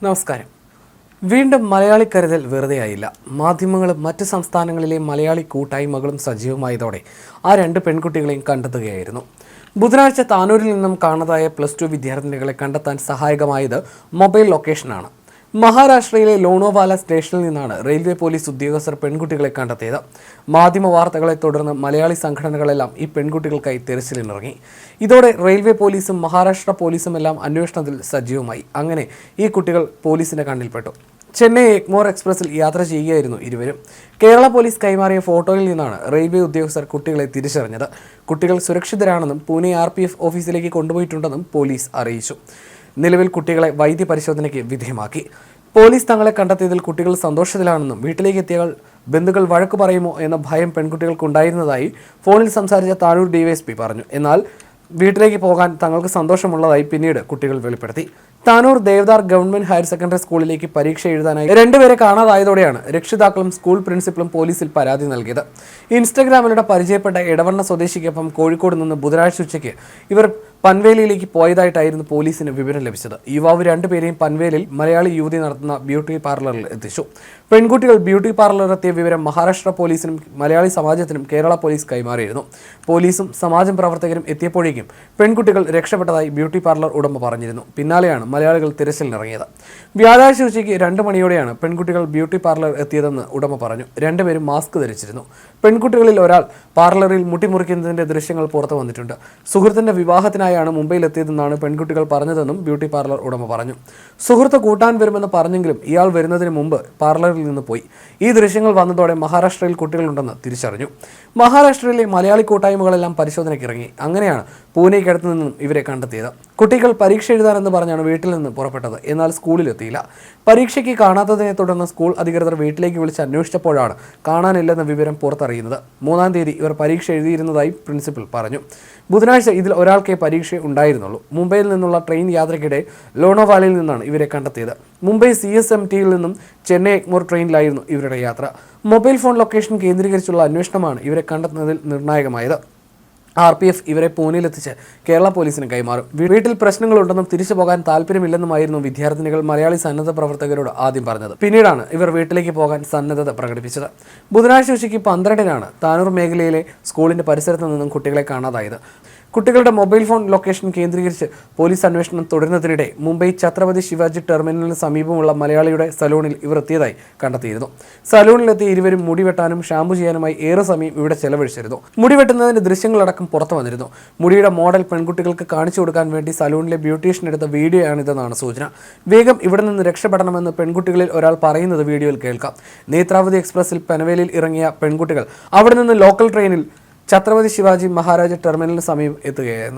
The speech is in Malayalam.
നമസ്കാരം. വീണ്ടും മലയാളി കരുതൽ വെറുതെയായില്ല. മാധ്യമങ്ങളും മറ്റ് സംസ്ഥാനങ്ങളിലെ മലയാളി കൂട്ടായ്മകളും സജീവമായതോടെ ആ രണ്ട് പെൺകുട്ടികളെയും കണ്ടെത്തുകയായിരുന്നു. ബുധനാഴ്ച താനൂരിൽ നിന്നും കാണാതായ +2 വിദ്യാർത്ഥിനികളെ കണ്ടെത്താൻ സഹായകമായത് മൊബൈൽ ലൊക്കേഷനാണ്. മഹാരാഷ്ട്രയിലെ ലോണോവാല സ്റ്റേഷനിൽ നിന്നാണ് റെയിൽവേ പോലീസ് ഉദ്യോഗസ്ഥർ പെൺകുട്ടികളെ കണ്ടെത്തിയത്. മാധ്യമ വാർത്തകളെ തുടർന്ന് മലയാളി സംഘടനകളെല്ലാം ഈ പെൺകുട്ടികൾക്കായി തെരച്ചിലിനിറങ്ങി. ഇതോടെ റെയിൽവേ പോലീസും മഹാരാഷ്ട്ര പോലീസും എല്ലാം അന്വേഷണത്തിൽ സജീവമായി. അങ്ങനെ ഈ കുട്ടികൾ പോലീസിന്റെ കണ്ണിൽപ്പെട്ടു. ചെന്നൈ എഗ്മോർ എക്സ്പ്രസിൽ യാത്ര ചെയ്യുകയായിരുന്നു ഇരുവരും. കേരള പോലീസ് കൈമാറിയ ഫോട്ടോയിൽ നിന്നാണ് റെയിൽവേ ഉദ്യോഗസ്ഥർ കുട്ടികളെ തിരിച്ചറിഞ്ഞത്. കുട്ടികൾ സുരക്ഷിതരാണെന്നും പൂനെ RPF ഓഫീസിലേക്ക് കൊണ്ടുപോയിട്ടുണ്ടെന്നും പോലീസ് അറിയിച്ചു. നിലവിൽ കുട്ടികളെ വൈദ്യ പരിശോധനയ്ക്ക് വിധേയമാക്കി. പോലീസ് തങ്ങളെ കണ്ടെത്തിയതിൽ കുട്ടികൾ സന്തോഷത്തിലാണെന്നും വീട്ടിലേക്ക് എത്തിയാൽ ബന്ധുക്കൾ വഴക്കു പറയുമോ എന്ന ഭയം പെൺകുട്ടികൾക്കുണ്ടായിരുന്നതായി ഫോണിൽ സംസാരിച്ച താനൂർ DYSP പറഞ്ഞു. എന്നാൽ വീട്ടിലേക്ക് പോകാൻ തങ്ങൾക്ക് സന്തോഷമുള്ളതായി പിന്നീട് കുട്ടികൾ വെളിപ്പെടുത്തി. Tanur Devadar government higher secondary സ്കൂളിലേക്ക് പരീക്ഷ എഴുതാനായി രണ്ടുപേരെ കാണാതായതോടെയാണ് രക്ഷിതാക്കളും സ്കൂൾ പ്രിൻസിപ്പലും പോലീസിൽ പരാതി നൽകിയത്. ഇൻസ്റ്റഗ്രാമിലൂടെ പരിചയപ്പെട്ട എടവണ്ണ സ്വദേശിക്കൊപ്പം കോഴിക്കോട് നിന്ന് ബുധനാഴ്ച ഉച്ചയ്ക്ക് ഇവർ പൻവേലിയിലേക്ക് പോയതായിട്ടായിരുന്നു പോലീസിന് വിവരം ലഭിച്ചത്. യുവാവ് രണ്ടുപേരെയും പൻവേലിൽ മലയാളി യുവതി നടത്തുന്ന ബ്യൂട്ടി പാർലറിൽ എത്തിച്ചു. പെൺകുട്ടികൾ ബ്യൂട്ടി പാർലറിൽ എത്തിയ വിവരം മഹാരാഷ്ട്ര പോലീസിനും മലയാളി സമാജത്തിനും കേരള പോലീസ് കൈമാറിയിരുന്നു. പോലീസും സമാജം പ്രവർത്തകരും എത്തിയപ്പോഴേക്കും പെൺകുട്ടികൾ രക്ഷപ്പെട്ടതായി ബ്യൂട്ടി പാർലർ ഉടമ പറഞ്ഞിരുന്നു. പിന്നാലെയാണ് മലയാളികൾ തിരച്ചിലിനിറങ്ങിയത്. വ്യാഴാഴ്ച ഉച്ചയ്ക്ക് 2 മണിയോടെയാണ് പെൺകുട്ടികൾ ബ്യൂട്ടി പാർലർ എത്തിയതെന്ന് ഉടമ പറഞ്ഞു. രണ്ടുപേരും മാസ്ക് ധരിച്ചിരുന്നു. പെൺകുട്ടികളിൽ ഒരാൾ പാർലറിൽ മുട്ടിമുറിക്കുന്നതിന്റെ ദൃശ്യങ്ങൾ പുറത്തു വന്നിട്ടുണ്ട്. സുഹൃത്തിന്റെ വിവാഹത്തിനായാണ് മുംബൈയിലെത്തിയതെന്നാണ് പെൺകുട്ടികൾ പറഞ്ഞതെന്നും ബ്യൂട്ടി പാർലർ ഉടമ പറഞ്ഞു. സുഹൃത്ത് കൂട്ടാൻ വരുമെന്ന് പറഞ്ഞെങ്കിലും ഇയാൾ വരുന്നതിന് മുമ്പ് പാർലറിൽ നിന്ന് പോയി. ഈ ദൃശ്യങ്ങൾ വന്നതോടെ മഹാരാഷ്ട്രയിൽ കുട്ടികളുണ്ടെന്ന് തിരിച്ചറിഞ്ഞു. മഹാരാഷ്ട്രയിലെ മലയാളി കൂട്ടായ്മകളെല്ലാം പരിശോധനയ്ക്കിറങ്ങി. അങ്ങനെയാണ് പൂനെക്കടുത്തു നിന്നും ഇവരെ കണ്ടെത്തിയത്. കുട്ടികൾ പരീക്ഷ എഴുതാനെന്ന് പറഞ്ഞാണ് വീട്ടിൽ നിന്ന് പുറപ്പെട്ടത്. എന്നാൽ സ്കൂളിലെത്തിയില്ല. പരീക്ഷയ്ക്ക് കാണാത്തതിനെ തുടർന്ന് സ്കൂൾ അധികൃതർ വീട്ടിലേക്ക് വിളിച്ച് അന്വേഷിച്ചപ്പോഴാണ് കാണാനില്ലെന്ന വിവരം പുറത്തറിയുന്നത്. 3-ാം തീയതി ഇവർ പരീക്ഷ എഴുതിയിരുന്നതായി പ്രിൻസിപ്പൽ പറഞ്ഞു. ബുധനാഴ്ച ഇതിൽ ഒരാൾക്കേ പരീക്ഷ ഉണ്ടായിരുന്നുള്ളൂ. മുംബൈയിൽ നിന്നുള്ള ട്രെയിൻ യാത്രയ്ക്കിടെ ലോണോവാലയിൽ നിന്നാണ് ഇവരെ കണ്ടെത്തിയത്. മുംബൈ CSMTയിൽ നിന്നും ചെന്നൈ എഗ്മോർ ട്രെയിനിലായിരുന്നു ഇവരുടെ യാത്ര. മൊബൈൽ ഫോൺ ലൊക്കേഷൻ കേന്ദ്രീകരിച്ചുള്ള അന്വേഷണമാണ് ഇവരെ കണ്ടെത്തുന്നതിൽ നിർണായകമായത്. RPF ഇവരെ പൂനെയിലെത്തിച്ച് കേരള പോലീസിന് കൈമാറും. വീട്ടിൽ പ്രശ്നങ്ങളുണ്ടെന്നും തിരിച്ചു പോകാൻ താല്പര്യമില്ലെന്നുമായിരുന്നു വിദ്യാർത്ഥിനികൾ മലയാളി സന്നദ്ധ പ്രവർത്തകരോട് ആദ്യം പറഞ്ഞത്. പിന്നീടാണ് ഇവർ വീട്ടിലേക്ക് പോകാൻ സന്നദ്ധത പ്രകടിപ്പിച്ചത്. ബുധനാഴ്ച ഉച്ചയ്ക്ക് 12-നാണ് താനൂർ മേഖലയിലെ സ്കൂളിന്റെ പരിസരത്ത് നിന്നും കുട്ടികളെ കാണാതായത്. കുട്ടികളുടെ മൊബൈൽ ഫോൺ ലൊക്കേഷൻ കേന്ദ്രീകരിച്ച് പോലീസ് അന്വേഷണം തുടരുന്നതിനിടെ മുംബൈ ഛത്രപതി ശിവാജി ടെർമിനലിന് സമീപമുള്ള മലയാളിയുടെ സലൂണിൽ ഇവർ എത്തിയതായി കണ്ടെത്തിയിരുന്നു. സലൂണിലെത്തിയ ഇരുവരും മുടി വെട്ടാനും ഷാമ്പു ചെയ്യാനുമായി ഏറെ സമയം ഇവിടെ ചെലവഴിച്ചിരുന്നു. മുടി വെട്ടുന്നതിന്റെ ദൃശ്യങ്ങളടക്കം പുറത്തു വന്നിരുന്നു. മുടിയുടെ മോഡൽ പെൺകുട്ടികൾക്ക് കാണിച്ചു കൊടുക്കാൻ വേണ്ടി സലൂണിലെ ബ്യൂട്ടീഷ്യൻ എടുത്ത വീഡിയോയാണിതെന്നാണ് സൂചന. വേഗം ഇവിടെ നിന്ന് രക്ഷപ്പെടണമെന്ന് പെൺകുട്ടികളിൽ ഒരാൾ പറയുന്നത് വീഡിയോയിൽ കേൾക്കാം. നേത്രാവതി എക്സ്പ്രസിൽ പനവേലിൽ ഇറങ്ങിയ പെൺകുട്ടികൾ അവിടെ നിന്ന് ലോക്കൽ ട്രെയിനിൽ ഛത്രപതി ശിവാജി മഹാരാജ ടെർമിനലിന് സമീപം എത്തുകയായിരുന്നു.